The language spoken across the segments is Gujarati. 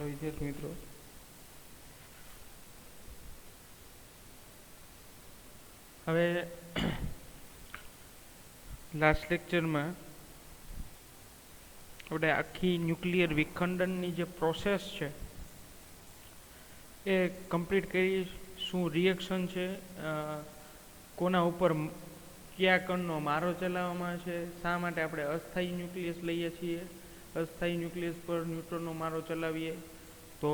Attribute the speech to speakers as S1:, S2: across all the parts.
S1: હેલો વિદ્યાર્થી મિત્રો, હવે લાસ્ટ લેક્ચરમાં આપણે આખી ન્યુક્લિયર વિખંડનની જે પ્રોસેસ છે એ કમ્પ્લીટ કરી. શું રિએક્શન છે, કોના ઉપર કયા કણનો મારો ચલાવવામાં છે, શા માટે આપણે અસ્થાયી ન્યુક્લિયસ લઈએ છીએ, અસ્થાયી ન્યુક્લિયસ પર ન્યુટ્રોનનો મારો ચલાવીએ તો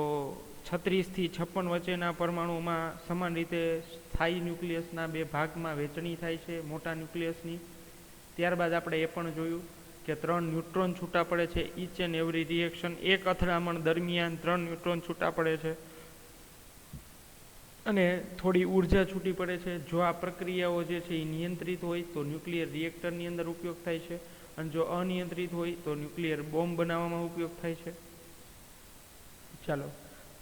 S1: 36 થી 56 વચ્ચેના પરમાણુમાં સમાન રીતે સ્થાયી ન્યુક્લિયસના બે ભાગમાં વહેંચણી થાય છે મોટા ન્યુક્લિયસની. ત્યારબાદ આપણે એ પણ જોયું કે 3 ન્યુટ્રોન છૂટા પડે છે. ઈચ એન્ડ એવરી રિએક્શન, એક અથડામણ દરમિયાન 3 ન્યુટ્રોન છૂટા પડે છે અને થોડી ઉર્જા છૂટી પડે છે. જો આ પ્રક્રિયાઓ જે છે એ નિયંત્રિત હોય તો ન્યુક્લિયર રિએક્ટરની અંદર ઉપયોગ થાય છે, અને જો અનિયંત્રિત હોય તો ન્યુક્લિયર બોમ્બ બનાવવામાં ઉપયોગ થાય છે. ચાલો,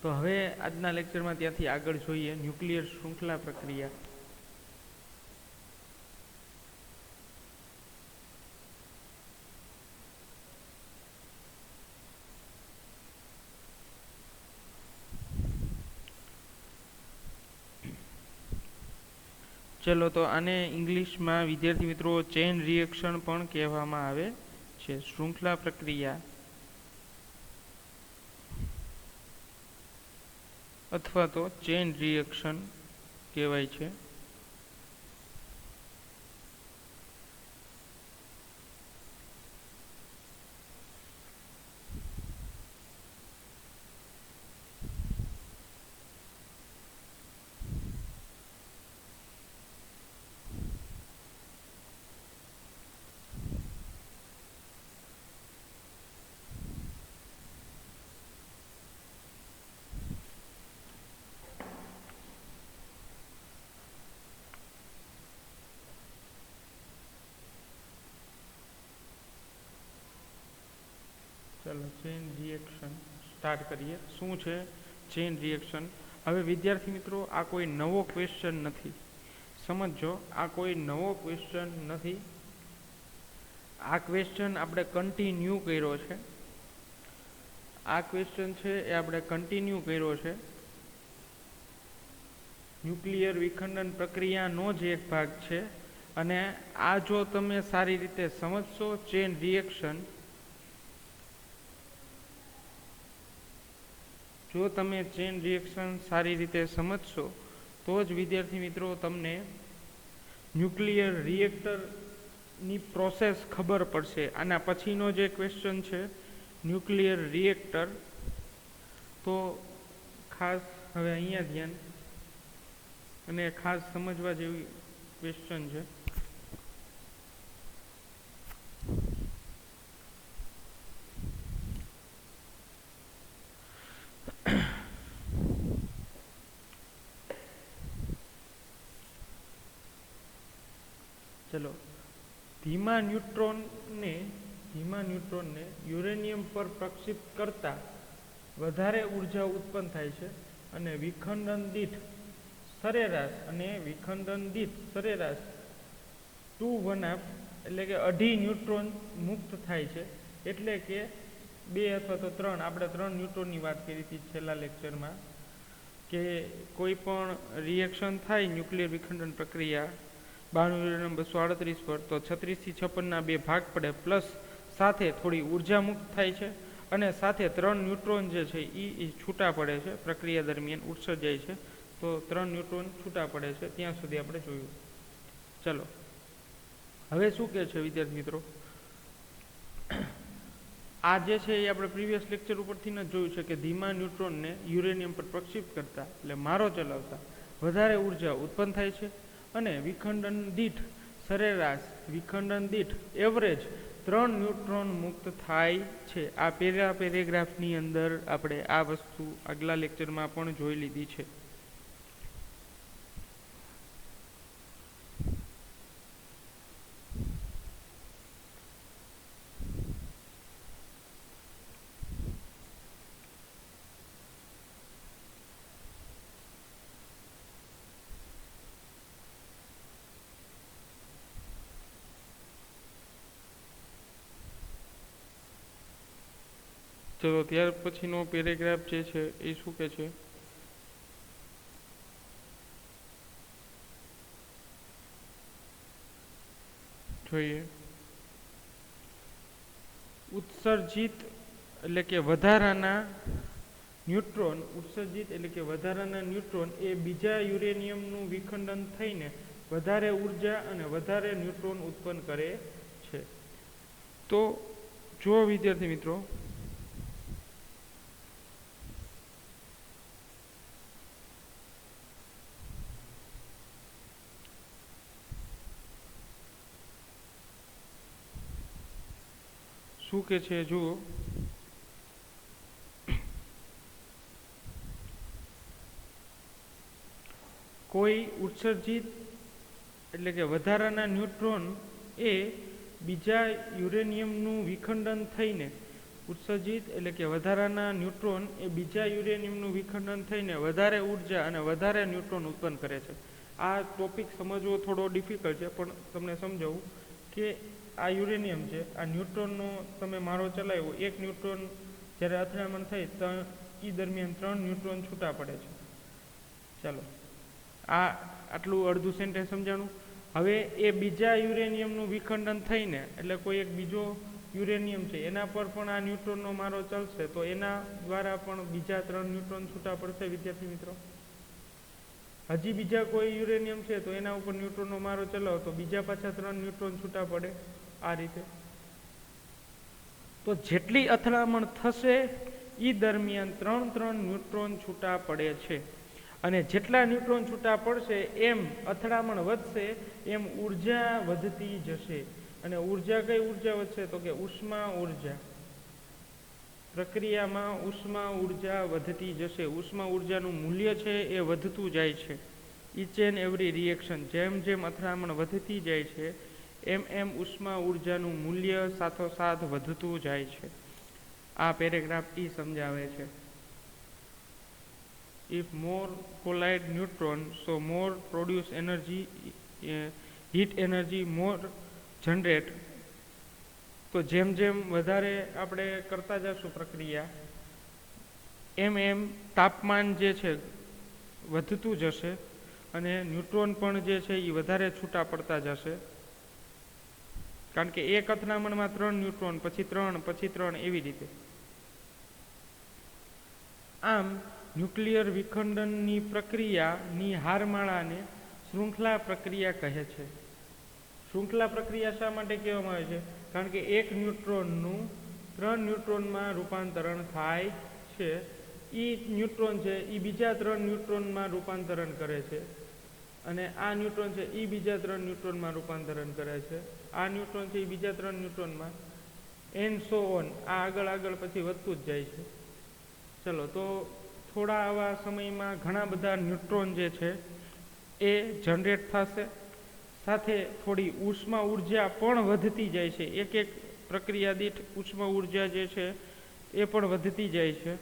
S1: તો હવે આજના લેક્ચરમાં ત્યાંથી આગળ જોઈએ ન્યુક્લિયર શૃંખલા પ્રક્રિયા. ચલો, તો આને ઇંગ્લિશમાં વિદ્યાર્થી મિત્રો ચેઇન રિએક્શન પણ કહેવામાં આવે છે. શૃંખલા પ્રક્રિયા અથવા તો ચેઇન રિએક્શન કહેવાય છે. ચાલો, ચેઇન રિએક્શન સ્ટાર્ટ કરીએ. શું છે ચેઇન રિએક્શન? હવે વિદ્યાર્થી મિત્રો, આ કોઈ નવો ક્વેશ્ચન નથી. સમજો, આ કોઈ નવો ક્વેશ્ચન નથી. આ ક્વેશ્ચન આપણે કન્ટિન્યુ કર્યો છે. આ ક્વેશ્ચન છે એ આપણે કન્ટિન્યુ કર્યો છે. ન્યુક્લિયર વિખંડન પ્રક્રિયાનો જ એક ભાગ છે. અને આ જો તમે સારી રીતે સમજશો ચેઇન રિએક્શન, જો તમે ચેઇન રિએક્શન સારી રીતે સમજશો તો જ વિદ્યાર્થી મિત્રો તમને ન્યુક્લિયર રિએક્ટરની પ્રોસેસ ખબર પડશે. આના પછીનો જે ક્વેશ્ચન છે ન્યુક્લિયર રિએક્ટર, તો ખાસ હવે અહીંયા ધ્યાન, અને ખાસ સમજવા જેવી ક્વેશ્ચન છે. ચલો, ધીમા ન્યુટ્રોનને યુરેનિયમ પર પ્રક્ષેપિત કરતા વધારે ઉર્જા ઉત્પન્ન થાય છે અને વિખંડન દીઠ સરેરાશ 2.5 એટલે કે અઢી ન્યુટ્રોન મુક્ત થાય છે. એટલે કે 2 અથવા તો 3, આપણે 3 ન્યુટ્રોનની વાત કરી હતી છેલ્લા લેક્ચરમાં, કે કોઈ પણ રિએક્શન થાય ન્યુક્લિયર વિખંડન પ્રક્રિયા 92 યુરેનિયમ 238 પર, તો 36 થી 56ના બે ભાગ પડે, પ્લસ સાથે થોડી ઉર્જા મુક્ત થાય છે અને સાથે 3 ન્યુટ્રોન જે છે એ છૂટા પડે છે પ્રક્રિયા દરમિયાન, ઉત્સર્જાય છે. તો 3 ન્યુટ્રોન છૂટા પડે છે. ત્યાં સુધી આપણે જોયું. ચલો, હવે શું કહે છે વિદ્યાર્થી મિત્રો? આ જે છે એ આપણે પ્રીવિયસ લેક્ચર ઉપરથી જ જોયું છે કે ધીમા ન્યુટ્રોનને યુરેનિયમ પર પ્રક્ષેપિત કરતા એટલે મારો ચલાવતા વધારે ઉર્જા ઉત્પન્ન થાય છે અને વિખંડન દીઠ એવરેજ 3 ન્યુટ્રોન મુક્ત થાય છે. આ પેરેગ્રાફની અંદર આપણે આ વસ્તુ આગલા લેક્ચરમાં પણ જોઈ લીધી છે. ચલો ત્યાર પછીનો પેરેગ્રાફ જે છે એ શું કહે છે, જોઈએ. ઉત્સર્જિત એટલે કે વધારાના ન્યુટ્રોન, ઉત્સર્જિત એટલે કે વધારાના ન્યુટ્રોન એ બીજા યુરેનિયમનું વિખંડન થઈને વધારે ઉર્જા અને વધારે ન્યુટ્રોન ઉત્પન્ન કરે છે. તો જો વિદ્યાર્થી મિત્રો શું કે છે, જુઓ. કોઈ ઉત્સર્જિત એટલે કે વધારાના ન્યુટ્રોન એ બીજા યુરેનિયમનું વિખંડન થઈને, ઉત્સર્જિત એટલે કે વધારાના ન્યુટ્રોન એ બીજા યુરેનિયમનું વિખંડન થઈને વધારે ઉર્જા અને વધારે ન્યુટ્રોન ઉત્પન્ન કરે છે. આ ટોપિક સમજવો થોડો ડિફિકલ્ટ છે, પણ તમને સમજાવું કે આ યુરેનિયમ છે, આ ન્યુટ્રોનનો તમે મારો ચલાવ્યો, એક ન્યુટ્રોન જ્યારે અથડામણ થઈ તો એ દરમિયાન 3 ન્યુટ્રોન છૂટા પડે છે. ચાલો, આ આટલું અડધું સેન્ટેન્સ સમજાણું. હવે એ બીજા યુરેનિયમનું વિખંડન થઈને, એટલે કોઈ એક બીજો યુરેનિયમ છે એના પર પણ આ ન્યુટ્રોનનો મારો ચાલશે, તો એના દ્વારા પણ બીજા 3 ન્યુટ્રોન છૂટા પડશે વિદ્યાર્થી મિત્રો. હજી બીજા કોઈ યુરેનિયમ છે તો એના ઉપર ન્યુટ્રોનનો મારો ચલાવો તો બીજા પાછા 3 ન્યુટ્રોન છૂટા પડે. આ રીતે તો જેટલી અથડામણ થશે એ દરમિયાન 3 ન્યુટ્રોન છૂટા પડે છે. અને જેટલા ન્યુટ્રોન છૂટા પડશે એમ અથડામણ વધશે એમ ઉર્જા વધતી જશે. અને ઉર્જા કઈ ઉર્જા વધશે, તો કે ઉષ્મા ઉર્જા. પ્રક્રિયામાં ઉષ્મા ઉર્જા વધતી જશે. ઉષ્મા ઉર્જાનું મૂલ્ય છે એ વધતું જાય છે. ઈચ એન્ડ એવરી રિએક્શન, જેમ જેમ અથડામણ વધતી જાય છે એમ એમ ઉષ્મા ઉર્જાનું મૂલ્ય સાથોસાથ વધતું જાય છે. આ પેરેગ્રાફ ઈ સમજાવે છે. If more collide neutron, so more produce energy, heat energy more generate. તો જેમ જેમ વધારે આપણે કરતા જશું પ્રક્રિયા, એમ એમ તાપમાન જે છે વધતું જશે અને ન્યુટ્રોન પણ જે છે એ વધારે છૂટા પડતા જશે. કારણ કે એક અથડામણમાં 3 ન્યુટ્રોન, પછી 3, પછી 3, એવી રીતે. આમ ન્યુક્લિયર વિખંડનની પ્રક્રિયાની હારમાળાને શૃંખલા પ્રક્રિયા કહે છે. શૃંખલા પ્રક્રિયા શા માટે કહેવામાં આવે છે? કારણ કે એક ન્યુટ્રોનનું 3 ન્યુટ્રોનમાં રૂપાંતરણ થાય છે. એ ન્યુટ્રોન છે એ બીજા 3 ન્યુટ્રોનમાં રૂપાંતરણ કરે છે, અને આ ન્યુટ્રોન છે એ બીજા 3 ન્યુટ્રોનમાં રૂપાંતરણ કરે છે. આ ન્યુટ્રોન છે એ બીજા 3 ન્યુટ્રોનમાં, એન્ડ સો ઓન. આ આગળ આગળ પછી વધતું જ જાય છે. ચલો, તો થોડા આવા સમયમાં ઘણા બધા ન્યુટ્રોન જે છે એ જનરેટ થશે. સાથે થોડી ઉષ્મા ઉર્જા પણ વધતી જાય છે. એક એક પ્રક્રિયા દીઠ ઉષ્મા ઉર્જા જે છે એ પણ વધતી જાય છે.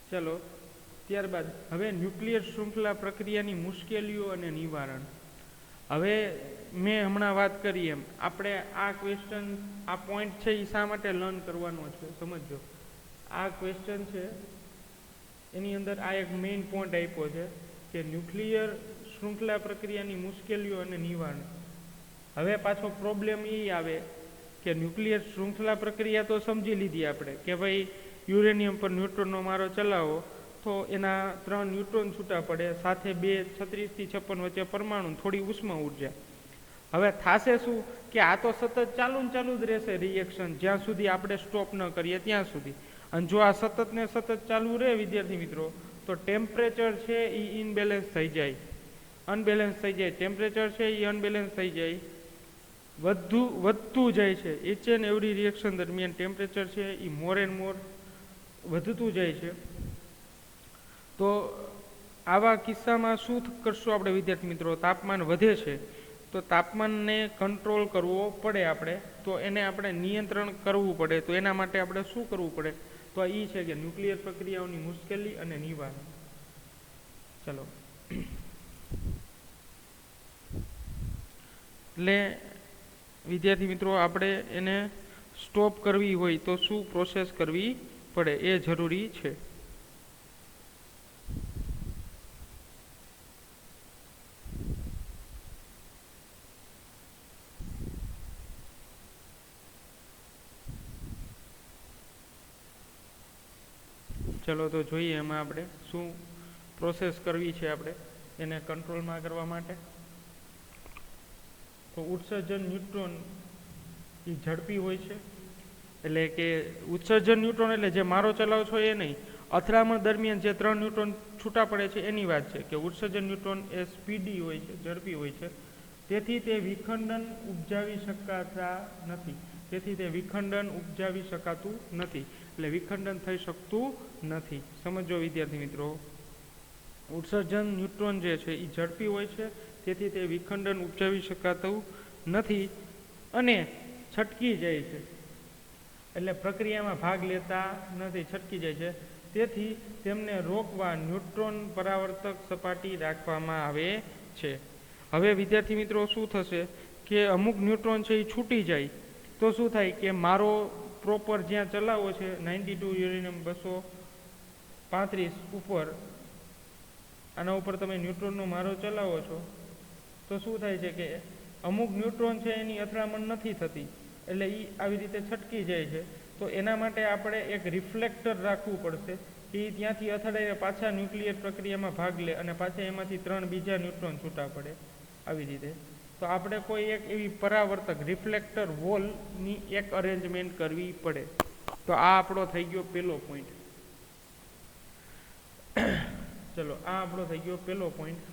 S1: ચલો, ત્યારબાદ હવે ન્યુક્લિયર શૃંખલા પ્રક્રિયાની મુશ્કેલીઓ અને નિવારણ. હવે મેં હમણાં વાત કરી એમ આપણે આ ક્વેશ્ચન, આ પોઈન્ટ છે એ શા માટે લર્ન કરવાનો છે સમજો. આ ક્વેશ્ચન છે એની અંદર આ એક મેઇન પોઈન્ટ આપ્યો છે કે ન્યુક્લિયર શૃંખલા પ્રક્રિયાની મુશ્કેલીઓ અને નિવારણ. હવે પાછો પ્રોબ્લેમ એ આવે કે ન્યુક્લિયર શૃંખલા પ્રક્રિયા તો સમજી લીધી આપણે કે ભાઈ યુરેનિયમ પર ન્યુટ્રોનનો મારો ચલાવો તો એના 3 ન્યુટ્રોન છૂટા પડે, સાથે 2 36 થી 56 વચ્ચે પરમાણુ, થોડી ઉષ્મા ઉર્જા. હવે થશે શું કે આ તો સતત ચાલુ જ રહેશે રિએક્શન, જ્યાં સુધી આપણે સ્ટોપ ન કરીએ ત્યાં સુધી. અને જો આ સતત ને સતત ચાલુ રહે વિદ્યાર્થી મિત્રો, તો ટેમ્પરેચર છે એ ઇનબેલેન્સ થઈ જાય, અનબેલેન્સ થઈ જાય. ટેમ્પરેચર છે એ અનબેલેન્સ થઈ જાય, વધતું જાય છે. ઈચ એન્ડ એવરી રિએક્શન દરમિયાન ટેમ્પરેચર છે એ મોર એન્ડ મોર વધતું જાય છે. તો આવા કિસ્સામાં શું કરશું આપણે વિદ્યાર્થી મિત્રો? તાપમાન વધે છે તો તાપમાનને કંટ્રોલ કરવો પડે આપણે, તો એને આપણે નિયંત્રણ કરવું પડે. તો એના માટે આપણે શું કરવું પડે? તો એ છે કે ન્યુક્લિયર પ્રક્રિયાઓની મુશ્કેલી અને નિવારણ. ચલો, એટલે વિદ્યાર્થી મિત્રો આપણે એને સ્ટોપ કરવી હોય તો શું પ્રોસેસ કરવી પડે એ જરૂરી છે. ચલો તો જોઈએ એમાં આપણે શું પ્રોસેસ કરવી છે આપણે એને કંટ્રોલમાં કરવા માટે. તો ઉત્સર્જન ન્યુટ્રોન એ ઝડપી હોય છે, એટલે કે ઉત્સર્જન ન્યુટ્રોન એટલે જે મારો ચલાવ છો એ નહીં, અથડામણ દરમિયાન જે 3 ન્યુટ્રોન છૂટા પડે છે એની વાત છે કે ઉત્સર્જન ન્યુટ્રોન એ સ્પીડી હોય છે, ઝડપી હોય છે. તેથી તે વિખંડન ઉપજાવી શકાતા નથી. એટલે વિખંડન થઈ શકતું નથી. સમજો વિદ્યાર્થી મિત્રો, ઉત્સર્જન ન્યુટ્રોન જે છે એ ઝડપી હોય છે, તેથી તે વિખંડન ઉપજાવી શકાતું નથી અને છટકી જાય છે. એટલે પ્રક્રિયામાં ભાગ લેતા નથી, છટકી જાય છે. તેથી તેમને રોકવા ન્યુટ્રોન પરાવર્તક સપાટી રાખવામાં આવે છે. હવે વિદ્યાર્થી મિત્રો શું થશે કે અમુક ન્યુટ્રોન છે એ છૂટી જાય તો શું થાય કે મારો પ્રોપર જ્યાં ચલાવો છે 92 યુરેનિયમ 235 ઉપર, આના ઉપર તમે ન્યુટ્રોનનો મારો ચલાવો છો તો શું થાય છે કે અમુક ન્યુટ્રોન છે એની અથડામણ નથી થતી, એટલે એ આવી રીતે છટકી જાય છે. તો એના માટે આપણે એક રિફ્લેક્ટર રાખવું પડશે કે ત્યાંથી અથડાઈને પાછા ન્યુક્લિયર પ્રક્રિયામાં ભાગ લે અને પાછા એમાંથી 3 બીજા ન્યુટ્રોન છૂટા પડે આવી રીતે. તો આપણે કોઈ એક એવી પરાવર્તક રિફ્લેક્ટર વોલની એક અરેન્જમેન્ટ કરવી પડે. તો આ આપણો થઈ ગયો પહેલો પોઈન્ટ. ચલો, આ આપણો થઈ ગયો પહેલો પોઈન્ટ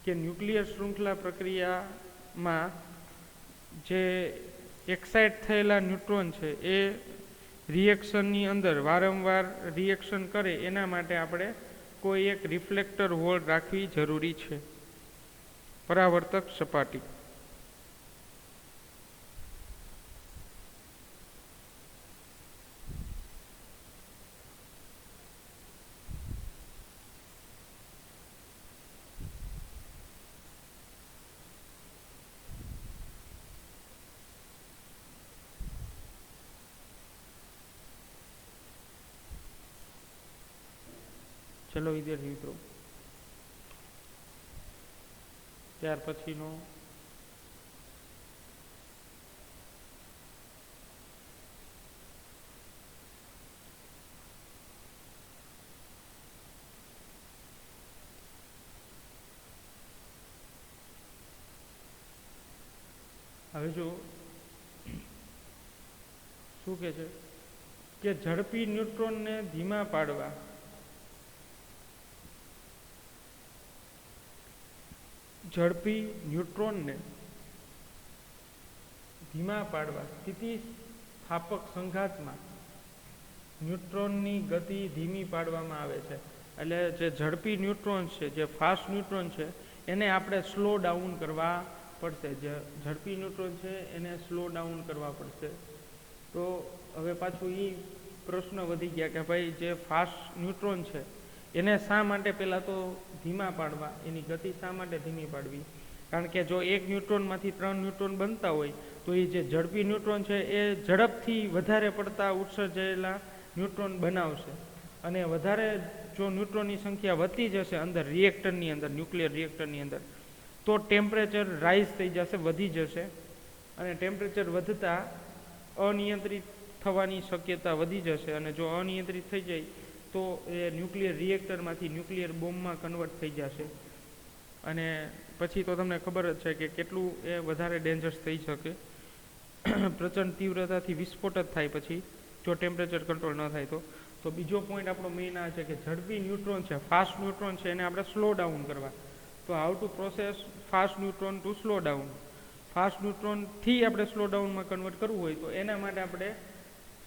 S1: કે ન્યુક્લિયર શૃંખલા પ્રક્રિયામાં જે એક્સાઇટ થયેલા ન્યુટ્રોન છે એ રિએક્શનની અંદર વારંવાર રિએક્શન કરે એના માટે આપણે કોઈ એક રિફ્લેક્ટર વોલ રાખવી જરૂરી છે, પરાવર્તક સપાટી. ચલો વિદ્યાર્થી મિત્રો, ત્યાર પછીનો હવે જો શું કહે છે કે ઝડપી ન્યુટ્રોનને ધીમા પાડવા. ઝડપી ન્યુટ્રોનને ધીમા પાડવા સ્થિતિસ્થાપક સંઘાતમાં ન્યુટ્રોનની ગતિ ધીમી પાડવામાં આવે છે. એટલે જે ઝડપી ન્યુટ્રોન છે, જે ફાસ્ટ ન્યુટ્રોન છે, એને આપણે સ્લો ડાઉન કરવા પડશે. જે ઝડપી ન્યુટ્રોન છે એને સ્લો ડાઉન કરવા પડશે. તો હવે પાછું એ પ્રશ્ન વધી ગયા કે ભાઈ જે ફાસ્ટ ન્યુટ્રોન છે એને શા માટે પહેલાં તો ધીમા પાડવા, એની ગતિ શા માટે ધીમી પાડવી? કારણ કે જો એક ન્યુટ્રોનમાંથી 3 ન્યુટ્રોન બનતા હોય તો એ જે ઝડપી ન્યુટ્રોન છે એ ઝડપથી વધારે પડતા ઉત્સર્જાયેલા ન્યુટ્રોન બનાવશે, અને વધારે જો ન્યુટ્રોનની સંખ્યા વધતી જશે અંદર રિએક્ટરની અંદર, ન્યુક્લિયર રિએક્ટરની અંદર, તો ટેમ્પરેચર રાઇઝ થઈ જશે, વધી જશે, અને ટેમ્પરેચર વધતા અનિયંત્રિત થવાની શક્યતા વધી જશે. અને જો અનિયંત્રિત થઈ જાય તો એ ન્યુક્લિયર રિએક્ટરમાંથી ન્યુક્લિયર બોમ્બમાં કન્વર્ટ થઈ જશે, અને પછી તો તમને ખબર જ છે કે કેટલું એ વધારે ડેન્જરસ થઈ શકે. પ્રચંડ તીવ્રતાથી વિસ્ફોટ જ થાય પછી જો ટેમ્પરેચર કંટ્રોલ ન થાય તો. તો બીજો પોઈન્ટ આપણો મેઇન આ છે કે ઝડપી ન્યુટ્રોન છે, ફાસ્ટ ન્યુટ્રોન છે, એને આપણે સ્લો ડાઉન કરવા. તો how to process fast neutron to slow down. Fast ન્યુટ્રોનથી આપણે સ્લો ડાઉનમાં કન્વર્ટ કરવું હોય તો એના માટે આપણે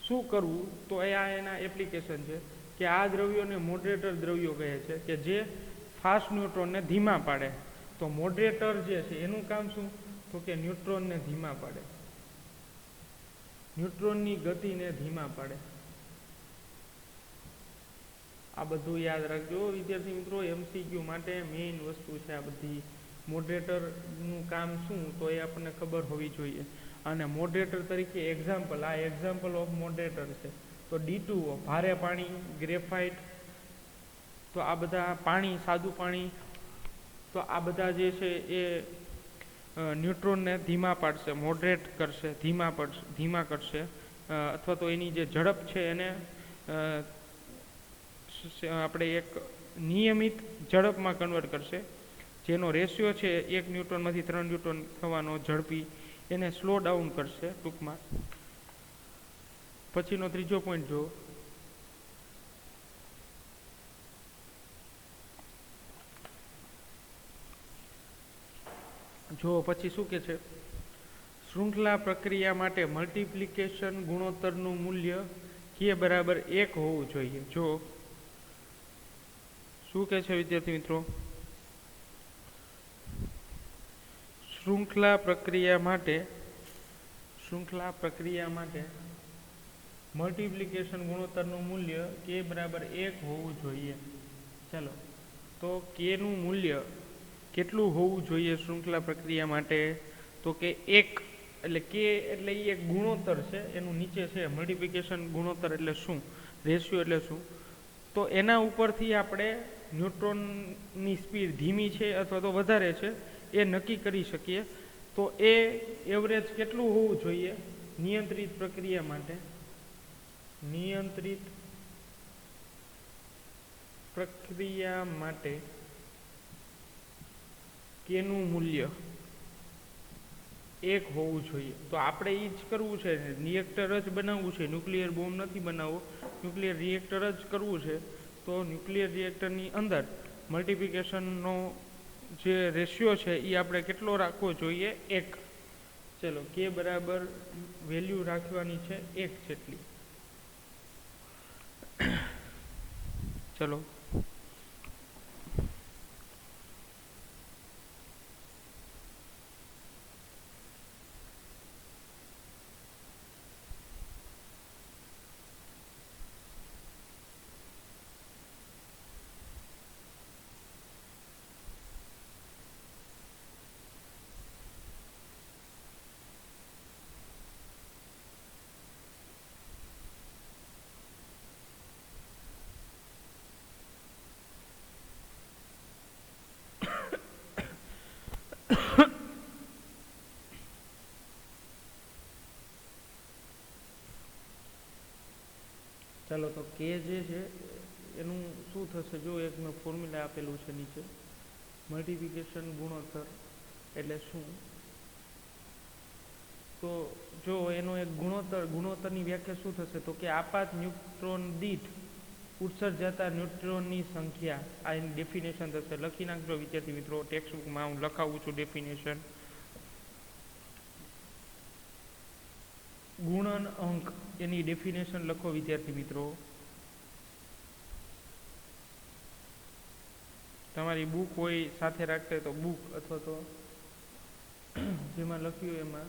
S1: શું કરવું? તો એના એપ્લિકેશન છે કે આ દ્રવ્યોને મોડરેટર દ્રવ્યો કહે છે કે જે ફાસ્ટ ન્યુટ્રોનને ધીમા પાડે. તો મોડરેટર જે છે એનું કામ શું? તો કે ન્યુટ્રોનને ધીમા પાડે, ન્યુટ્રોનની ગતિને ધીમા પાડે. આ બધું યાદ રાખજો વિદ્યાર્થી મિત્રો, MCQ માટે મેઇન વસ્તુ છે આ બધી. મોડરેટરનું કામ શું તો એ આપણને ખબર હોવી જોઈએ. અને મોડરેટર તરીકે એક્ઝામ્પલ, આ એક્ઝામ્પલ ઓફ મોડરેટર છે. તો D2O ભારે પાણી, ગ્રેફાઇટ, તો આ બધા પાણી, સાદું પાણી, તો આ બધા જે છે એ ન્યુટ્રોનને ધીમા પાડશે, મોડરેટ કરશે, ધીમા કરશે, અથવા તો એની જે ઝડપ છે એને આપણે એક નિયમિત ઝડપમાં કન્વર્ટ કરશે, જેનો રેશિયો છે 1 ન્યૂટનમાંથી 3 ન્યૂટન થવાનો ઝડપી, એને સ્લો ડાઉન કરશે ટૂંકમાં. પછીનો ત્રીજો પોઈન્ટ જો પછી શું કે છે, શૃંખલા પ્રક્રિયા માટે મલ્ટિપ્લિકેશન ગુણોત્તરનું મૂલ્ય k બરાબર 1 હોવું જોઈએ. જો શું કે છે વિદ્યાર્થી મિત્રો, શૃંખલા પ્રક્રિયા માટે મલ્ટિપ્લિકેશન ગુણોત્તરનું મૂલ્ય k બરાબર 1 હોવું જોઈએ. ચાલો, તો k નું મૂલ્ય કેટલું હોવું જોઈએ શૃંખલા પ્રક્રિયા માટે? તો કે 1, એટલે k એટલે એ એક ગુણોત્તર છે, એનું નીચે છે મલ્ટિપ્લિકેશન ગુણોત્તર એટલે શું, રેશિયો એટલે શું, તો એના ઉપરથી આપણે ન્યુટ્રોનની સ્પીડ ધીમી છે અથવા તો વધારે છે એ નક્કી કરી શકીએ. તો એ એવરેજ કેટલું હોવું જોઈએ નિયંત્રિત પ્રક્રિયા માટે? નિયંત્રિત પ્રક્રિયા માટે k નું મૂલ્ય 1 હોવું જોઈએ. તો આપણે એ જ કરવું છે, રિએક્ટર જ બનાવવું છે, ન્યુક્લિયર બોમ્બ નથી બનાવવો, ન્યુક્લિયર રિએક્ટર જ કરવું છે. તો ન્યુક્લિયર રિએક્ટરની અંદર મલ્ટિપ્લિકેશનનો જે રેશિયો છે એ આપણે કેટલો રાખવો જોઈએ? 1. ચલો, k બરાબર વેલ્યુ રાખવાની છે 1 જેટલી. ચલો, ચાલો, તો k જે છે એનું શું થશે? જો એક મેં ફોર્મ્યુલા આપેલું છે નીચે, મલ્ટિપ્લિકેશન ગુણોત્તર એટલે શું? તો જો એનો એક ગુણોત્તરની વ્યાખ્યા શું થશે? તો કે આપાત ન્યુટ્રોન દીઠ ઉત્સર્જાતા ન્યુટ્રોનની સંખ્યા, આ એની ડેફિનેશન થશે. લખી નાખજો વિદ્યાર્થી મિત્રો, ટેક્સ્ટ બુકમાં હું લખાવું છું ડેફિનેશન. ગુણન અંક, એની ડેફિનેશન લખો વિદ્યાર્થી મિત્રો. તમારી બુક હોય સાથે રાખતા હોય તો બુક, અથવા તો જેમાં લખ્યું એમાં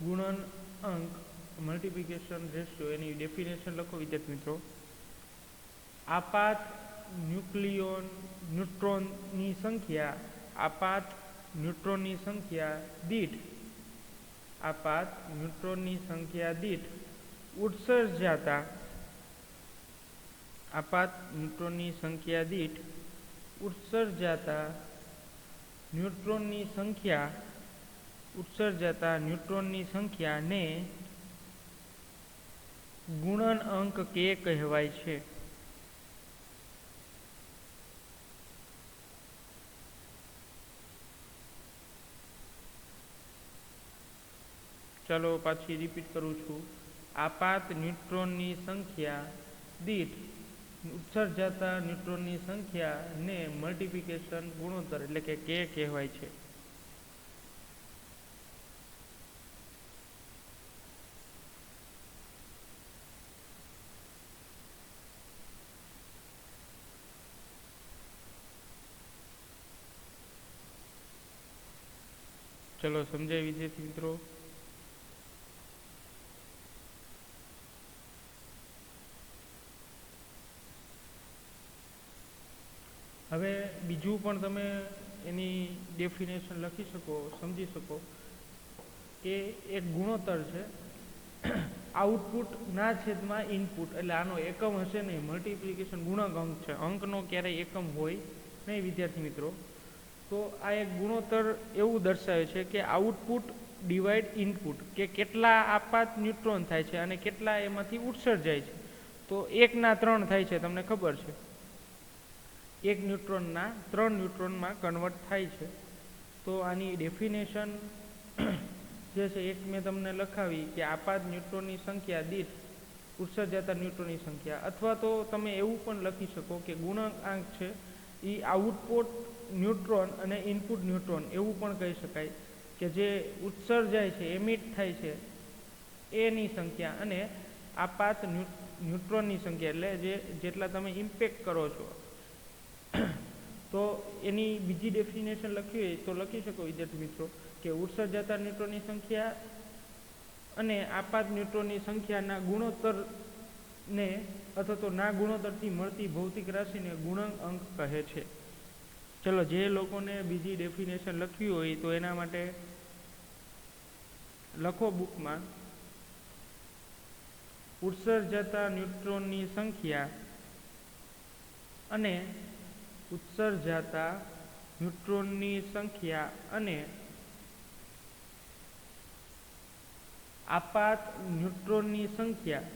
S1: ગુણન અંક, મલ્ટિપ્લિકેશન રેશિયો, એની ડેફિનેશન લખો વિદ્યાર્થી મિત્રો. આપાત ન્યુટ્રોનની સંખ્યા, આપાત ન્યુટ્રોનની સંખ્યા દીઠ, આપાત ન્યુટ્રોનની સંખ્યા દીઠ ઉત્સર્જાતા, આપાત ન્યુટ્રોનની સંખ્યા દીઠ ઉત્સર્જાતા ન્યુટ્રોનની સંખ્યા, ઉત્સર્જાતા ન્યુટ્રોનની સંખ્યાને ગુણન અંક k કહેવાય છે. ચાલો પાછી રિપીટ કરું છું. આપાત ન્યુટ્રોનની સંખ્યા દીઠ ઉત્સર્જાતા ન્યુટ્રોનની સંખ્યાને મલ્ટિપ્લિકેશન ગુણોત્તર એટલે કે k કહેવાય છે. ચલો સમજાય વિદ્યાર્થી મિત્રો? હવે બીજું પણ તમે એની ડેફિનેશન લખી શકો, સમજી શકો કે એક ગુણોત્તર છે આઉટપુટ ના છેદમાં ઇનપુટ, એટલે આનો એકમ હશે નહીં, મલ્ટિપ્લિકેશન ગુણક અંક છે, અંકનો ક્યારેય એકમ હોય નહીં વિદ્યાર્થી મિત્રો. તો આ એક ગુણોત્તર એવું દર્શાવે છે કે આઉટપુટ ડિવાઈડ ઇનપુટ, કે કેટલા આપાત ન્યુટ્રોન થાય છે અને કેટલા એમાંથી ઉત્સર્જાય છે. તો 1/3 થાય છે, તમને ખબર છે, 1 ન્યુટ્રોનના 3 ન્યુટ્રોનમાં કન્વર્ટ થાય છે. તો આની ડેફિનેશન જે છે એક મેં તમને લખાવી કે આપાત ન્યુટ્રોનની સંખ્યા દીઠ ઉત્સર્જાતા ન્યુટ્રોનની સંખ્યા, અથવા તો તમે એવું પણ લખી શકો કે ગુણાંક છે એ આઉટપુટ ન્યુટ્રોન અને ઇનપુટ ન્યુટ્રોન એવું પણ કહી શકાય, કે જે ઉત્સર્જાય છે, એમિટ થાય છે એની સંખ્યા અને આપાત ન્યુટ્રોનની સંખ્યા, એટલે જેટલા તમે ઇમ્પેક્ટ કરો છો. તો એની બીજી ડેફિનેશન લખવી હોય તો લખી શકો વિદ્યાર્થી મિત્રો કે ઉત્સર્જાતા ન્યુટ્રોનની સંખ્યા અને આપાત ન્યુટ્રોનની સંખ્યાના ગુણોત્તરને અથવા તો ના ગુણોત્તરથી મળતી ભૌતિક રાશિને ગુણાંક અંક કહે છે. ચલો, જે લોકોને બીજી ડેફિનેશન લખવી હોય તો એના માટે લખો બુકમાં, ઉત્સર્જાતા ન્યુટ્રોનની સંખ્યા અને ઉત્સર્જાતા ન્યુટ્રોનની સંખ્યા અને આપાત ન્યુટ્રોનની સંખ્યા,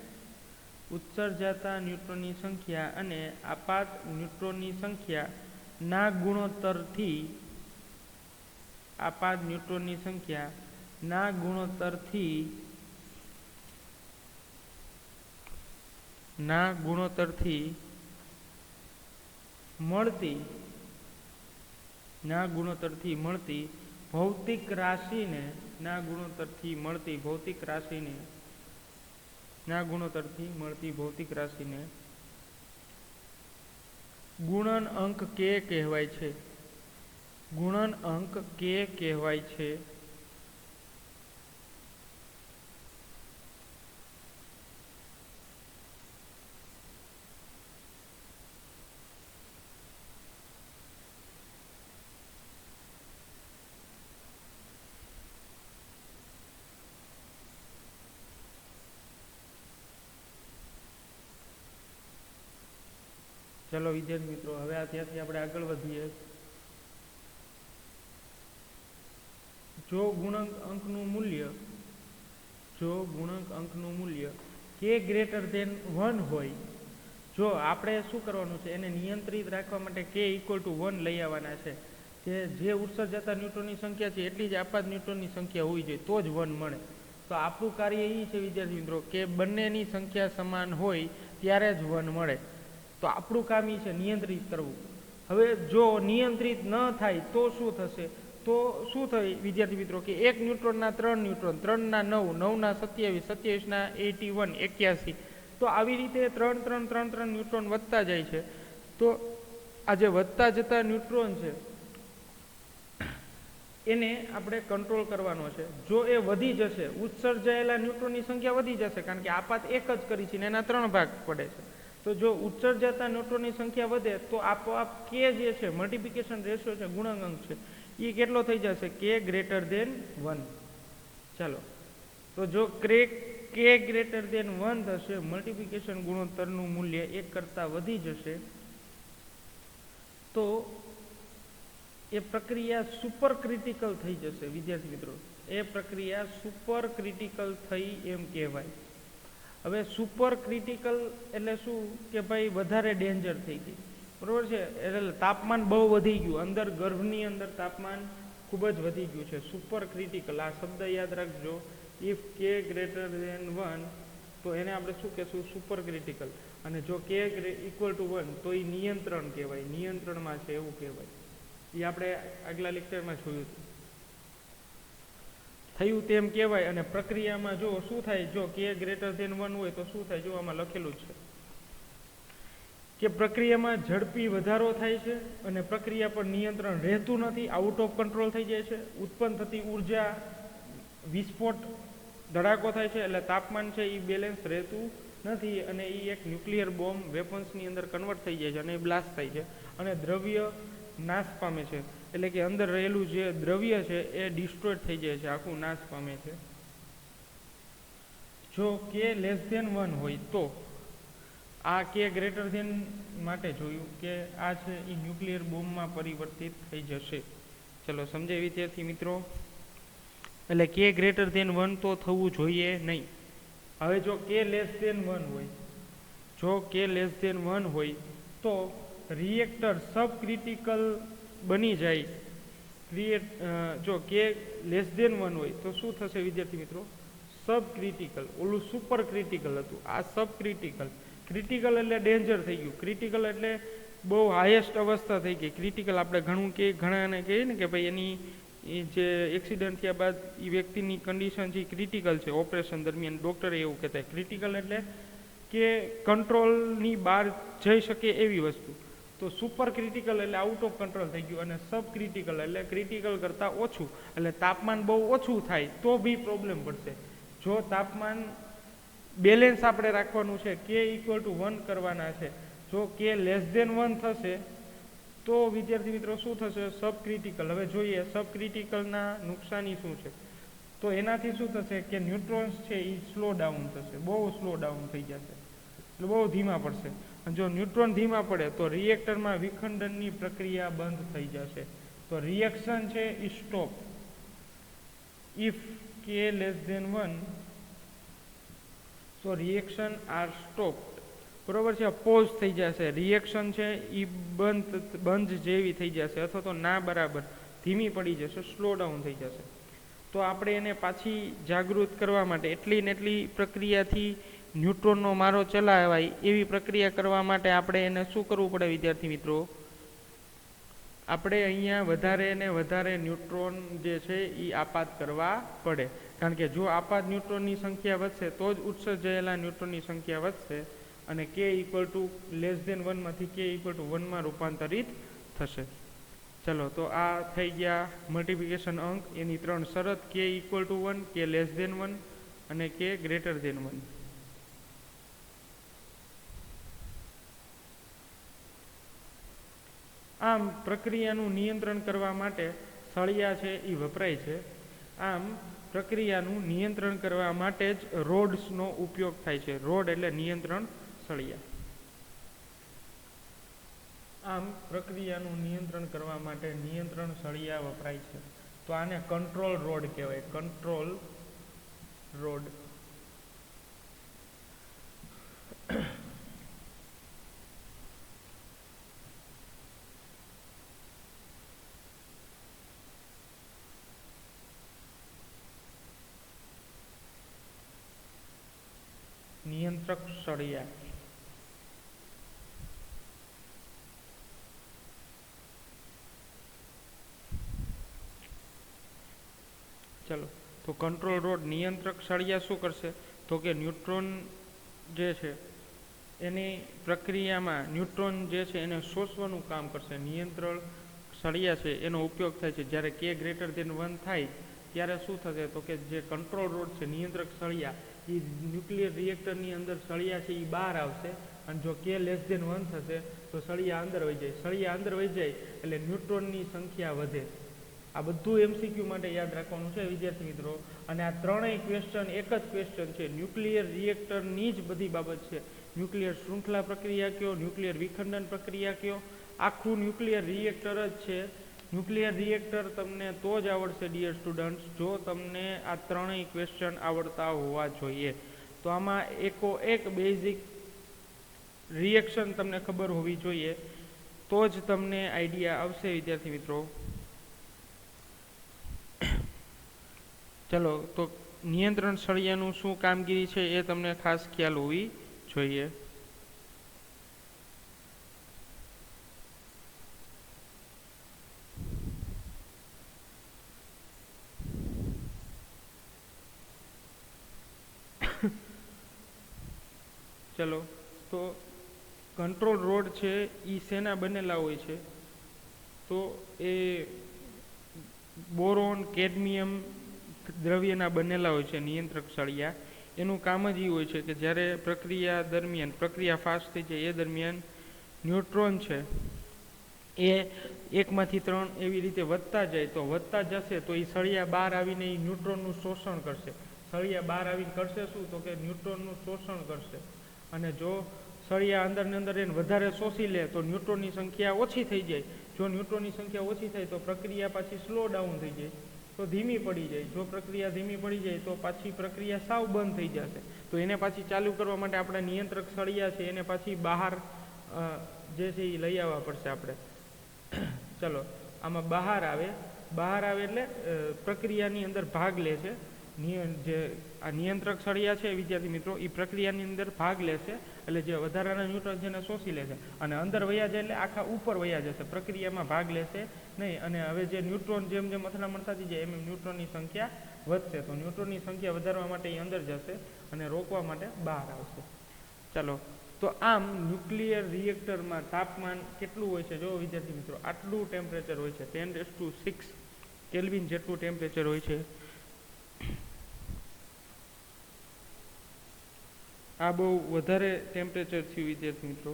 S1: ઉત્સર્જાતા ન્યુટ્રોનની સંખ્યા અને આપાત ન્યુટ્રોનની સંખ્યા ના ગુણોત્તરથી, આપાત ન્યુટ્રોનની સંખ્યા ના ગુણોત્તરથી મળતી ભૌતિક રાશિને ગુણન અંક કે કહેવાય છે. ગુણન અંક કે કહેવાય છે. ચલો વિદ્યાર્થી મિત્રો, હવે ત્યાંથી આપણે આગળ વધીએ. જો ગુણાંક અંકનું મૂલ્ય કે ગ્રેટર ધેન 1 હોય, જો આપણે શું કરવાનું છે, એને નિયંત્રિત રાખવા માટે k = 1 લઈ આવવાના છે. જે ઉત્સર્જાતા ન્યુટ્રોનની સંખ્યા છે એટલી જ આપાત ન્યુટ્રોનની સંખ્યા હોવી જોઈએ, તો જ 1 મળે. તો આપણું કાર્ય એ છે વિદ્યાર્થી મિત્રો કે બંનેની સંખ્યા સમાન હોય ત્યારે જ 1 મળે. તો આપણું કામ એ છે નિયંત્રિત કરવું. હવે જો નિયંત્રિત ન થાય તો શું થશે? તો શું થાય વિદ્યાર્થી મિત્રો કે 1 ન્યુટ્રોનના 3 ન્યુટ્રોન, 3ના 9, 9ના 27, 27ના 81, 81. તો આવી રીતે 3 ન્યુટ્રોન વધતા જાય છે. તો આ જે વધતા જતા ન્યુટ્રોન છે એને આપણે કંટ્રોલ કરવાનો છે. જો એ વધી જશે, ઉત્સર્જાયેલા ન્યુટ્રોનની સંખ્યા વધી જશે, કારણ કે આપાત એક જ કરી છે ને એના 3 ભાગ પડે છે. તો જો ઉત્સર્જાતા ન્યુટ્રોનની સંખ્યા વધે તો આપોઆપ કે જે છે મલ્ટિપ્લિકેશન રેશિયો છે, ગુણાંક અંક છે, એ કેટલો થઈ જશે? k > 1. ચાલો, તો જો k > 1 થશે, મલ્ટિપ્લિકેશન ગુણોત્તરનું મૂલ્ય 1 કરતાં વધી જશે, તો એ પ્રક્રિયા સુપર ક્રિટિકલ થઈ જશે વિદ્યાર્થી મિત્રો. એ પ્રક્રિયા સુપર ક્રિટિકલ થઈ એમ કહેવાય. હવે સુપર ક્રિટિકલ એટલે શું કે ભાઈ વધારે ડેન્જર થઈ ગઈ, બરોબર છે, એટલે તાપમાન બહુ વધી ગયું, અંદર ગર્ભની અંદર તાપમાન ખૂબ જ વધી ગયું છે. સુપર ક્રિટિકલ આ શબ્દ યાદ રાખજો. ઇફ k > 1 તો એને આપણે શું કહેશું? Super critical. અને જો k = 1 તો એ નિયંત્રણ કહેવાય, નિયંત્રણમાં છે એવું કહેવાય. એ આપણે આગલા લેક્ચરમાં જોયું હતું. થયું તેમ કહેવાય. અને પ્રક્રિયામાં જો શું થાય, જો k > 1 હોય તો શું થાય? જો આમાં લખેલું છે, કે પ્રક્રિયામાં ઝડપી વધારો થાય છે અને પ્રક્રિયા પર નિયંત્રણ રહેતું નથી, આઉટ ઓફ કંટ્રોલ થઈ જાય છે, ઉત્પન્ન થતી ઉર્જા વિસ્ફોટ ધડાકો થાય છે, એટલે તાપમાન છે એ બેલેન્સ રહેતું નથી અને એ એક ન્યુક્લિયર બોમ્બ વેપન્સની અંદર કન્વર્ટ થઈ જાય છે અને એ બ્લાસ્ટ થાય છે અને દ્રવ્ય નાશ પામે છે, એટલે કે અંદર રહેલું જે દ્રવ્ય છે એ ડિસ્ટ્રોય થઈ જાય છે, આખું નાશ પામે છે. જો કે લેસ ધેન 1 હોય તો આ કે ગ્રેટર ધેન માટે જોયું કે આ છે એ ન્યુક્લિયર બોમ્બમાં પરિવર્તિત થઈ જશે. ચલો સમજાય વિદ્યાર્થી મિત્રો. એટલે કે ગ્રેટર ધેન 1 તો થવું જોઈએ નહીં. હવે જો કે લેસ ધેન 1 હોય, જો કે લેસ ધેન 1 હોય તો રિએક્ટર સબ ક્રિટિકલ બની જાય. જો કે લેસ ધેન 1 હોય તો શું થશે વિદ્યાર્થી મિત્રો? સબ ક્રિટિકલ. ઓલું સુપર ક્રિટિકલ હતું, આ સબ ક્રિટિકલ. ક્રિટિકલ એટલે ડેન્જર થઈ ગયું, ક્રિટિકલ એટલે બહુ હાઈએસ્ટ અવસ્થા થઈ ગઈ. ક્રિટિકલ આપણે ઘણાને કહીએ ને કે ભાઈ એની જે એક્સિડન્ટ થયા બાદ એ વ્યક્તિની કન્ડિશન છે ક્રિટિકલ છે, ઓપરેશન દરમિયાન ડૉક્ટરે એવું કહેતા. ક્રિટિકલ એટલે કે કંટ્રોલની બહાર જઈ શકે એવી વસ્તુ. તો સુપર ક્રિટિકલ એટલે આઉટ ઓફ કંટ્રોલ થઈ ગયું અને સબ ક્રિટિકલ એટલે ક્રિટિકલ કરતાં ઓછું, એટલે તાપમાન બહુ ઓછું થાય તો બી પ્રોબ્લેમ પડશે. જો તાપમાન બેલેન્સ આપણે રાખવાનું છે, કે ઇક્વલ ટુ 1 કરવાના છે, જો કે લેસ ધેન 1 થશે તો વિદ્યાર્થી મિત્રો શું થશે? સબ ક્રિટિકલ. હવે જોઈએ સબ ક્રિટિકલના નુકસાની શું છે. તો એનાથી શું થશે કે ન્યુટ્રોન્સ છે એ સ્લો ડાઉન થશે, બહુ સ્લો ડાઉન થઈ જશે, એટલે બહુ ધીમા પડશે. અને જો ન્યુટ્રોન ધીમા પડે તો રિએક્ટરમાં વિખંડનની પ્રક્રિયા બંધ થઈ જશે. તો રિએક્શન છે એ સ્ટોપ. ઇફ કે લેસ ધેન 1 તો રિએક્શન આર સ્ટોપ. બરોબર છે, પોઝ થઈ જશે, રિએક્શન છે એ બંધ જેવી થઈ જશે અથવા તો ના બરાબર ધીમી પડી જશે, સ્લો ડાઉન થઈ જશે. તો આપણે એને પાછી જાગૃત કરવા માટે એટલી ને એટલી પ્રક્રિયાથી ન્યુટ્રોનનો મારો ચલાવાય એવી પ્રક્રિયા કરવા માટે આપણે એને શું કરવું પડે વિદ્યાર્થી મિત્રો? આપણે અહીંયા વધારે ને વધારે ન્યુટ્રોન જે છે એ આપાત કરવા પડે. કારણ કે જો આપાત ન્યુટ્રોનની સંખ્યા વધશે તો જ ઉત્સર્જાયેલા ન્યુટ્રોનની સંખ્યા વધશે અને કે ઇક્વલ ટુ લેસ ધેન 1 માંથી કે ઇક્વલ ટુ 1 માં રૂપાંતરિત થશે. ચલો તો આ થઈ ગયા મલ્ટિપ્લિકેશન અંક, એની 3 શરત, કે ઇક્વલ ટુ 1, કે લેસ ધેન 1 અને કે ગ્રેટર ધેન 1. આમ પ્રક્રિયાનું નિયંત્રણ કરવા માટે સળિયા છે એ વપરાય છે. આમ પ્રક્રિયાનું નિયંત્રણ કરવા માટે જ રોડ્સનો ઉપયોગ થાય છે. રોડ એટલે નિયંત્રણ સળિયા. આમ પ્રક્રિયાનું નિયંત્રણ કરવા માટે નિયંત્રણ સળિયા વપરાય છે. તો આને કંટ્રોલ રોડ કહેવાય, કંટ્રોલ રોડ. નિયંત્રક સળિયા. ચલો તો કંટ્રોલ રોડ નિયંત્રક સળિયા શું કરશે? તો કે ન્યુટ્રોન જે છે એની પ્રક્રિયામાં ન્યુટ્રોન જે છે એને શોષવાનું કામ કરશે. નિયંત્રણ સળિયા છે એનો ઉપયોગ થાય છે જ્યારે કે ગ્રેટર ધેન 1 થાય ત્યારે શું થશે? તો કે જે કંટ્રોલ રોડ છે, નિયંત્રક સળિયા, એ ન્યુક્લિયર રિએક્ટરની અંદર સળિયા છે એ બહાર આવશે અને જો કે લેસ ધેન 1 થશે તો સળિયા અંદર વહી જાય. સળિયા અંદર વહી જાય એટલે ન્યુટ્રોનની સંખ્યા વધે. આ બધું MCQ માટે યાદ રાખવાનું છે વિદ્યાર્થી મિત્રો. અને આ ત્રણેય ક્વેશ્ચન એક જ ક્વેશ્ચન છે, ન્યુક્લિયર રિએક્ટરની જ બધી બાબત છે. ન્યુક્લિયર શૃંખલા પ્રક્રિયા કયો, ન્યુક્લિયર વિખંડન પ્રક્રિયા કયો, આખું ન્યુક્લિયર રિએક્ટર જ છે. ન્યુક્લિયર રિએક્ટર તમને તો જ આવડશે ડિયર સ્ટુડન્ટ્સ જો તમને આ ત્રણેય ક્વેશ્ચન આવડતા હોવા જોઈએ. તો આમાં એક બેઝિક રિએક્શન તમને ખબર હોવી જોઈએ તો જ તમને આઈડિયા આવશે વિદ્યાર્થી મિત્રો. ચલો તો નિયંત્રણ સળિયાનું શું કામગીરી છે એ તમને ખાસ ખ્યાલ હોવી જોઈએ. ચલો તો કંટ્રોલ રોડ છે એ શેના બનેલા હોય છે? તો એ બોરોન કેડમિયમ દ્રવ્યના બનેલા હોય છે નિયંત્રક સળિયા. એનું કામ જ એ હોય છે કે જ્યારે પ્રક્રિયા ફાસ્ટ થઈ જાય એ દરમિયાન ન્યુટ્રોન છે એ 1 માંથી 3 એવી રીતે વધતા જાય, તો વધતા જશે તો એ સળિયા બહાર આવીને એ ન્યુટ્રોનનું શોષણ કરશે. સળિયા બહાર આવીને કરશે શું? તો કે ન્યુટ્રોનનું શોષણ કરશે. અને જો સળિયા અંદરની અંદર એને વધારે શોષી લે તો ન્યુટ્રોનની સંખ્યા ઓછી થઈ જાય. જો ન્યુટ્રોનની સંખ્યા ઓછી થાય તો પ્રક્રિયા પાછી સ્લો ડાઉન થઈ જાય, તો ધીમી પડી જાય. જો પ્રક્રિયા ધીમી પડી જાય તો પાછી પ્રક્રિયા સાવ બંધ થઈ જશે. તો એને પાછી ચાલુ કરવા માટે આપણા નિયંત્રક સળિયા છે એને પાછી બહાર જે છે એ લઈ આવવા પડશે આપણે. ચલો, આમાં બહાર આવે એટલે પ્રક્રિયાની અંદર ભાગ લે છે. જે આ નિયંત્રક સળિયા છે વિદ્યાર્થી મિત્રો, એ પ્રક્રિયાની અંદર ભાગ લેશે, એટલે જે વધારાના ન્યુટ્રોન છે એને શોષી લેશે અને અંદર વયા જાય એટલે આખા ઉપર વયા જશે, પ્રક્રિયામાં ભાગ લેશે નહીં. અને હવે જે ન્યુટ્રોન જેમ જેમ અથડામણ થતી જાય એમ ન્યુટ્રોનની સંખ્યા વધશે. તો ન્યુટ્રોનની સંખ્યા વધારવા માટે એ અંદર જશે અને રોકવા માટે બહાર આવશે. ચાલો, તો આમ ન્યુક્લિયર રિએક્ટરમાં તાપમાન કેટલું હોય છે? જો વિદ્યાર્થી મિત્રો, આટલું ટેમ્પરેચર હોય છે, 10⁶ કેલ્વિન જેટલું ટેમ્પરેચર હોય છે. આ બહુ વધારે ટેમ્પરેચર થયું વિદ્યાર્થી મિત્રો.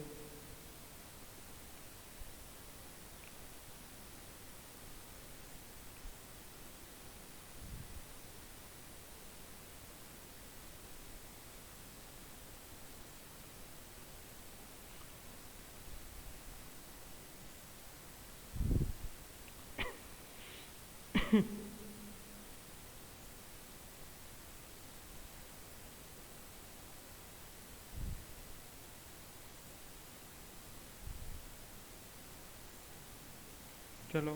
S1: ચલો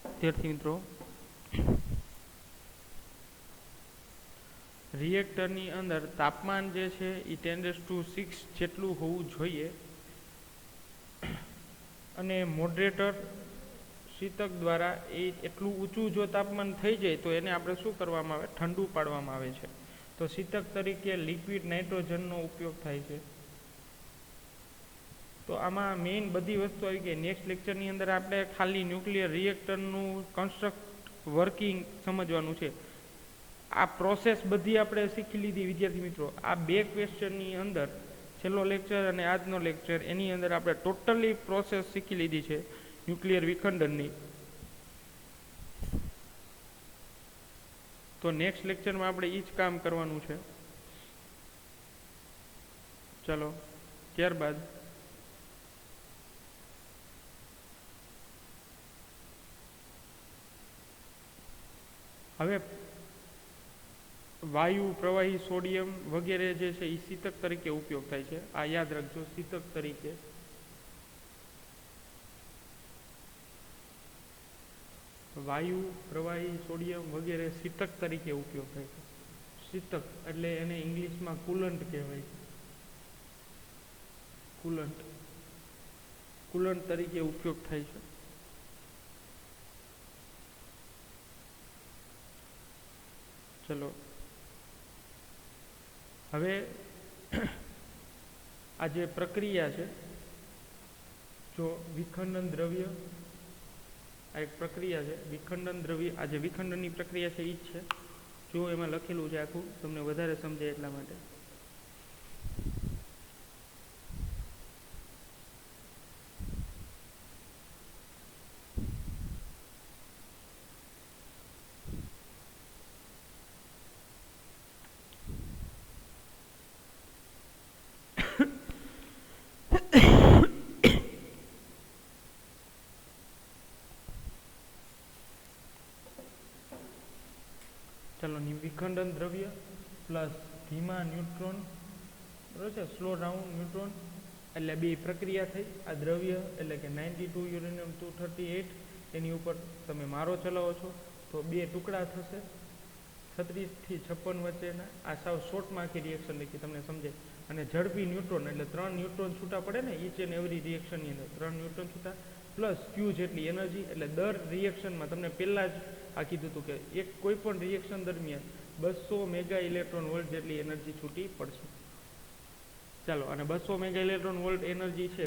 S1: વિદ્યાર્થી મિત્રો, રિએક્ટરની અંદર તાપમાન જે છે એ 10⁶ જેટલું હોવું જોઈએ. અને મોડરેટર શીતક દ્વારા એ એટલું ઊંચું જો તાપમાન થઈ જાય તો એને આપણે શું કરવામાં આવે? ઠંડુ પાડવામાં આવે છે. તો શીતક તરીકે લિક્વિડ નાઇટ્રોજનનો ઉપયોગ થાય છે. તો આમાં મેઇન બધી વસ્તુ આવી ગઈ. નેક્સ્ટ લેક્ચરની અંદર આપણે ખાલી ન્યુક્લિયર રિએક્ટરનું કન્સ્ટ્રક્ટ વર્કિંગ સમજવાનું છે. આ પ્રોસેસ બધી આપણે શીખી લીધી વિદ્યાર્થી મિત્રો. આ 2 ક્વેશ્ચનની અંદર, છેલ્લો લેક્ચર અને આજનો લેક્ચર, એની અંદર આપણે ટોટલી પ્રોસેસ શીખી લીધી છે ન્યુક્લિયર વિખંડનની. તો નેક્સ્ટ લેક્ચરમાં આપણે એ જ કામ કરવાનું છે. ચલો, ત્યારબાદ હવે વાયુ, પ્રવાહી, સોડિયમ વગેરે જે છે એ શીતક તરીકે ઉપયોગ થાય છે. આ યાદ રાખજો, શીતક તરીકે. વાયુ, પ્રવાહી, સોડિયમ વગેરે શીતક તરીકે ઉપયોગ થાય છે. શીતક એટલે એને ઇંગ્લિશમાં કુલન્ટ કહેવાય છે. કુલન્ટ તરીકે ઉપયોગ થાય છે. ચલો, હવે આ જે પ્રક્રિયા છે, જો વિખંડન દ્રવ્ય, આ એક પ્રક્રિયા છે વિખંડન દ્રવ્ય. આ જે વિખંડનની પ્રક્રિયા છે એ જ છે. જો એમાં લખેલું છે આખું, તમને વધારે સમજાય એટલા માટે. ચાલો, વિખંડન દ્રવ્ય પ્લસ ધીમા ન્યુટ્રોન, બરાબર છે, સ્લો ડાઉન ન્યુટ્રોન, એટલે 2 પ્રક્રિયા થઈ. આ દ્રવ્ય એટલે કે 92 યુરેનિયમ 238, એની ઉપર તમે મારો ચલાવો છો તો 2 ટુકડા થશે 36 થી 56 વચ્ચેના. આ સાવ શોર્ટમાં આખી રિએક્શન લખી તમને સમજે. અને ઝડપી ન્યુટ્રોન એટલે 3 ન્યુટ્રોન છૂટા પડે ને ઈચ એન્ડ એવરી રિએક્શનની અંદર, 3 ન્યુટ્રોન છૂટા પ્લસ ક્યુ જેટલી એનર્જી. એટલે દર રિએક્શનમાં તમને પહેલાં જ આ કીધું હતું કે કોઈ પણ રિએક્શન દરમિયાન 200 મેગા ઇલેક્ટ્રોન વોલ્ટ જેટલી એનર્જી છૂટી પડશે. ચાલો, અને 200 મેગા ઇલેક્ટ્રોન વોલ્ટ એનર્જી છે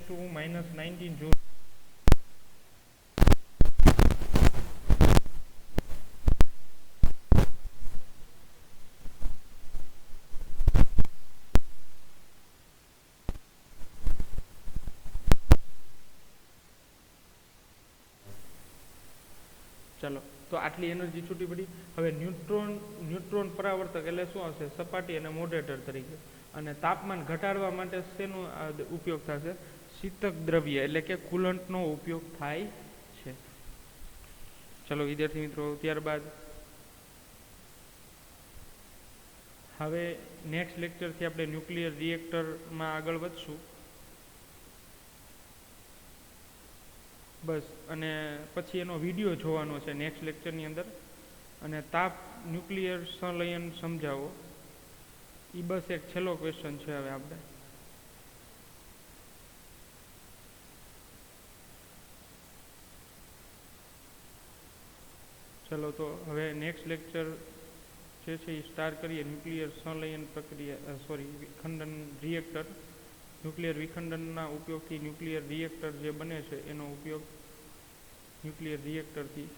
S1: ટુ -19 જૂલ. ચાલો, તો આટલી એનર્જી છૂટી પડી. હવે ન્યુટ્રોન પરાવર્તક એટલે શું આવશે? સપાટી અને મોડરેટર તરીકે. અને તાપમાન ઘટાડવા માટે શેનો ઉપયોગ થશે? શીતક દ્રવ્ય એટલે કે કુલન્ટનો ઉપયોગ થાય છે. ચલો વિદ્યાર્થી મિત્રો, ત્યારબાદ હવે નેક્સ્ટ લેક્ચરથી આપણે ન્યુક્લિયર રિએક્ટરમાં આગળ વધશું. બસ, અને પછી એનો વિડીયો જોવાનો છે નેક્સ્ટ લેક્ચરની અંદર. અને તાપ ન્યુક્લિયર સંલયન સમજાવો, એ બસ એક છેલ્લો ક્વેશ્ચન છે હવે આપણે. ચલો, તો હવે નેક્સ્ટ લેક્ચર જે છે એ સ્ટાર્ટ કરીએ. ન્યુક્લિયર સંલયન પ્રક્રિયા, વિખંડન રિએક્ટર. ન્યુક્લિયર વિખંડનના ઉપયોગથી ન્યુક્લિયર રિએક્ટર જે બને છે એનો ઉપયોગ ન્યુક્લિયર રિએક્ટરથી